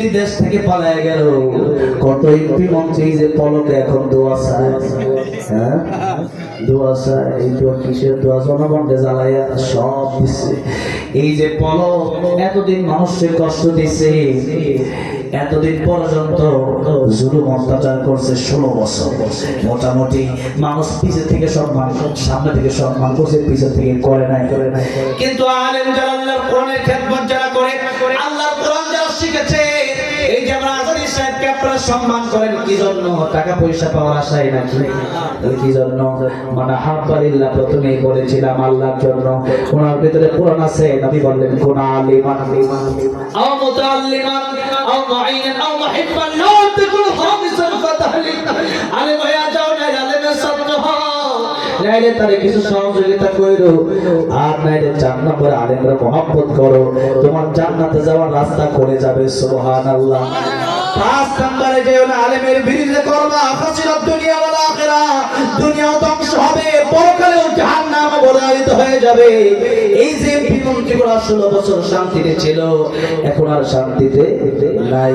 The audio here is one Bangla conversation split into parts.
বিদেশ থেকে পালায় গেল, কত এমপি মন্ত্রী যে পলকে এখন দোয়া চায়, হ্যাঁ দোয়া চায়। এই দোয়া কিসের দোয়া? জনগণকে জ্বালাইয়া সব দিচ্ছে। এই যে পলক এতদিন মানুষের কষ্ট দিছে, এতদিন পর্যন্ত জুলুম অত্যাচার করছে 16 বছর। মোটামুটি মানুষ পিছে থেকে সম্মান, সামনে থেকে সম্মান করছে, পিছে থেকে করে নাই। কিন্তু আলেম যারা আল্লাহর কোরআনের খেদমত যারা করে, আল্লাহর কোরআন যারা শিখেছে, এই যে আমরা আজাদি সাহেবকে আপনারা সম্মান করেন কি জন্য? টাকা পয়সা পাওয়ার আশায় নাকি? কি জন্য? মানে হাব্বালিল্লাহ প্রথমেই বলেছিলাম আল্লাহর জন্য। ওনার ভিতরে কোরআন আছে, নবী বললেন কোন আলিমান আও মুতাআল্লিমান আও মুঈনান আও মুহিব্বান লা তাকুন হামিসান ফাতাহলিক। আলেম হয়ে যাও না, আলেমের ছাত্র হও, নাইলে তারে কিছু সহযোগিতা কইরো, আর নাইলে 4 নম্বর আলেমরা মহব্বত করো, তোমার জান্নাতে যাওয়ার রাস্তা খুলে যাবে। সুবহানাল্লাহ। 5 নম্বরে যেও না আলেমের বিরুদ্ধে করবা, খাসিরাত দুনিয়া ওয়াল আখিরা, দুনিয়াও ধ্বংস হবে, পরকালেও জাহান্নাম বলায়িত হয়ে যাবে। এই যে এমপি মন্ত্রীগুলো 16 বছর শান্তিতে ছিল, এখন আর শান্তিতে নাই।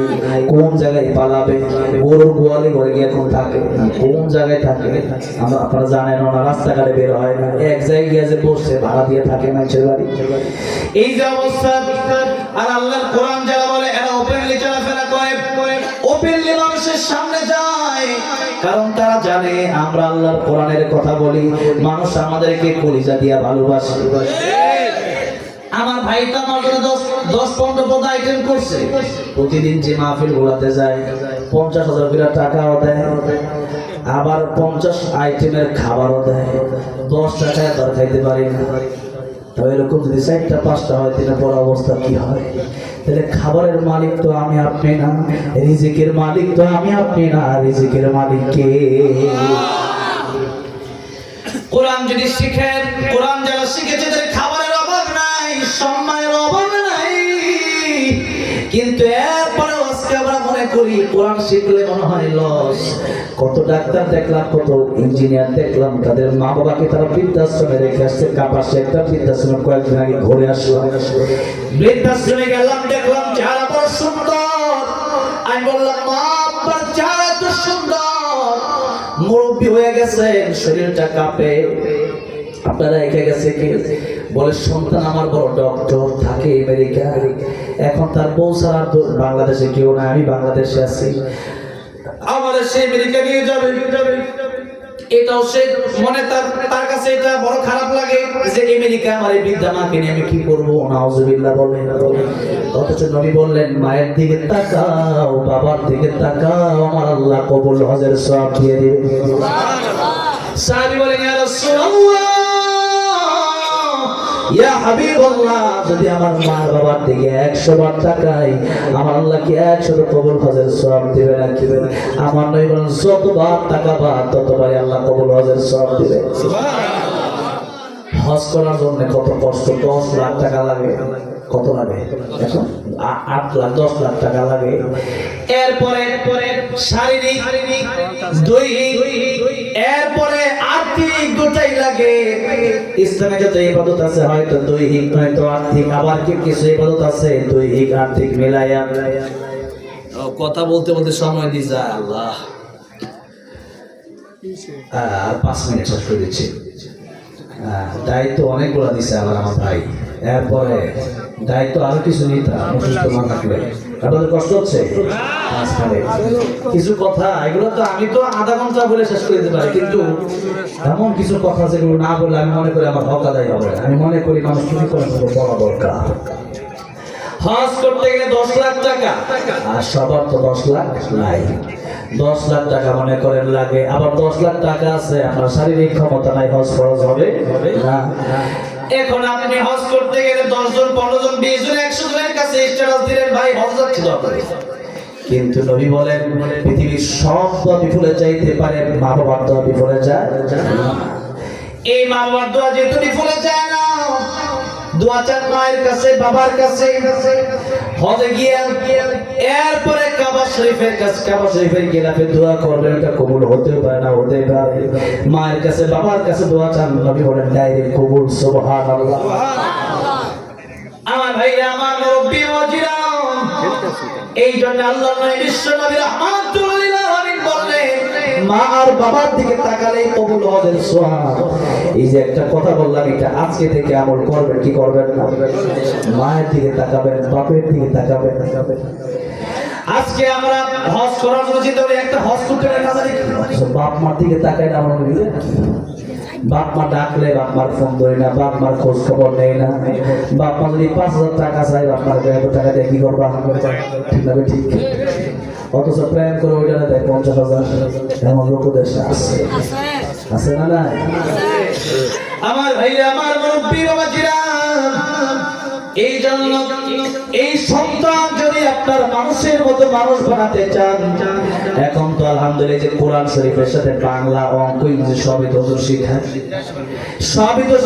কোন জায়গায় পালাবে? গরুর গোয়ালে ঘরে গিয়ে এখন থাকে, কোন জায়গায় থাকে আপনারা জানেন না, রাস্তাঘাটে বের হয় না, এক জায়গায় যে বসে ভাড়া দিয়ে থাকে মানুষের বাড়ি। এই যে অবস্থা, আর আল্লাহর কোরআন যারা বলে এরা ওপেনলি চলাফেরা করে, ওপেনলি মানুষের সামনে যায়, কারণ তারা জানে আমরা আল্লাহর কোরআনের কথা বলি, মানুষ আমাদেরকে কলিজা দিয়া ভালোবাসে। আমার ভাই তো আমার জন্য 10-15 পদ আইটেম করছে, প্রতিদিন যে মাহফিল ঘোরাতে যায় 50,000 করে টাকাও দেয়, আবার 50 আইটেমের খাবারও দেয়, 10 টাকায় দর খাইতে পারি না। তবে এরকম যদি 4টা-5টা হয় তাহলে বড় অবস্থা কি হয়? তাহলে খাবারের মালিক তো আমি আপনি না, রিজিকের মালিক তো আমি আপনি না, রিজিকের মালিক কে? কোরআন যদি শিখেন, কোরআন যারা শিখেছে তাদের খাবারের অভাব নাই, সম্মানের অভাব নাই। কিন্তু এরপরে আজকে আমরা মনে করি কোরআন শিখলে মনে হয় লস। কত ডাক্তার দেখলাম, কত ইঞ্জিনিয়ার দেখলাম, তাদের মা বাবাকে তারা বৃদ্ধাশ্রমে রেখে আসছে। কাপাসে একটা বৃদ্ধাশ্রম কয়েকদিন আগে ঘুরে আসলো, বৃদ্ধাশ্রমে গেলাম, দেখলাম চেহারা বড় সুন্দর। আমি বললাম মা আপনার চেহারা এত সুন্দর, মুরব্বী হয়ে গেছেন, শরীরটা কাঁপে, আপনারা একে গেছে কি? বলে সন্তান আমার বড় ডক্টর, থাকে আমেরিকা, এখন তার বউ ছাড়া বাংলাদেশে কেউ না, আমি বাংলাদেশে আছি, আমাদের সে আমেরিকা নিয়ে যাবে। এটাও সে মনে তার কাছে এটা বড় খারাপ লাগে যে আমেরিকা আমার এই বৃদ্ধা মাকে নিয়ে আমি কি করবো, নাউজুবিল্লাহ বলে। অথচ নবী বললেন মায়ের দিকে তাকাও, বাবার দিকে তাকাও, আমার আল্লাহ কবুল হজের সওয়াব দিয়ে দিবে। সাহাবী বলেন ইয়া রাসূলুল্লাহ, ইয়া হাবিবাল্লাহ, যদি আমার মা বাবার দিকে 100 বার তাকাই, আমার আল্লাহ কি 100 কবুল হজের সওয়াব দিবে নাকি? আমার নবী বলেন যতবার তাকাবা ততবারই আল্লাহ কবুল হজের সওয়াব দিবে। সুবহানাল্লাহ। হজ করার জন্য কত কষ্ট, 10 লাখ টাকা লাগে। কত লাগে এখন? 8 লাখ 10 লাখ টাকা লাগে। এরপরে শারীরিক, দৈহিক, এরপরে আর্থিক, দুটাই লাগে। ইসলামে যত ইবাদত আছে হয়তো দৈহিক নয়তো আর্থিক, আবার কিছু ইবাদত আছে দৈহিক আর্থিক মিলাইয়া। কথা বলতে বলতে সময় দিয়ে যায়। আল্লাহ, 5 মিনিট শেষ করে দিচ্ছি। দায়িত্ব অনেকগুলো দিচ্ছে আবার আমার ভাই, এরপরে দায়িত্ব আরো কিছু নিতাম, অসুস্থ না থাকলে আপনাদের কষ্ট হচ্ছে। কিছু কথা এগুলো তো আমি তো আধা ঘন্টা বলে শেষ করে দিতে পারি, কিন্তু এমন কিছু কথা যেগুলো না বললে আমি মনে করি আমার হক আদায় হবে। আমি মনে করি মানুষ কিছু করে বলা দরকার। হজ করতে গেলে 10 লাখ টাকা, আর সবার তো 10 লাখ নাই। 10 লাখ টাকা মনে করেন লাগে, আবার 10 লাখ টাকা আছে, আপনার শারীরিক ক্ষমতা নাই, হজ ফরজ হবে না। এখন আপনি হজ করতে গেলে 10 জন 15 জন 20 জন 100 জনের কাছে স্ট্যাটাস দিলেন ভাই হজ যাচ্ছে দরকারে। কিন্তু নবী বলেন পৃথিবীর সব দোয়া বিফলে যাইতে পারে, মা বাবার দোয়া বিফলে যায় না। এই মা বাবার দোয়া যেহেতু বিফলে যায় না, দোয়া চান মায়ের কাছে, বাবার কাছে। হজে গিয়ে এরপরে কাবা শরীফের কাছে, কাবা শরীফের গিয়ে আপনি দোয়া করবেন, এটা কবুল হতে পারে না হতে পারে। মায়ের কাছে, বাবার কাছে দোয়া চান, নবী বলেন ডাইরেক্ট কবুল। সুবহানাল্লাহ। আমার ভাইরা, আমার মুরব্বি ওয়াজিরা, এই জন্য আল্লাহ নবী বিশ্ব নবী রাহমাতুল লিল আলামিন বললেন, মা আর বাবার দিকে তাকালেই কবুল হবে সওয়াব। এই যে একটা কথা বললাম, এটা আজকে থেকে আমল করবেন কি করবেন না? মায়ের দিকে তাকাবেন, বাপের দিকে তাকাবেন। আজকে আমরা হজ করার জন্য চিন্তা করি, একটা হজ করতে গেলে কাজে বাপ মার দিকে তাকাই না। আমরা বাপ মা ডাকলে বাপ মার ফোন ধরে না, বাপ মার খোঁজ খবর নেই না। বাপ মা যদি 5,000 টাকা চাই, বাপ মার এত টাকা দিয়ে কি করবা? ঠিক না? ঠিক। অথচ প্ল্যান করে ওইটা দেয় 50,000। এমন লোক দেশে আছে, আছে না? না আমার ভাইরা, আমার মুরব্বী বাবাজিরা, এই জন্য এই সন্তান যদি আপনার মানুষের মতো মানুষ বানাতে চান, এখন তো আলহামদুলিল্লাহ যে কোরআন শরীফের সাথে বাংলা, অঙ্ক, ইংরেজি সবই তো শিখায়, সবই তো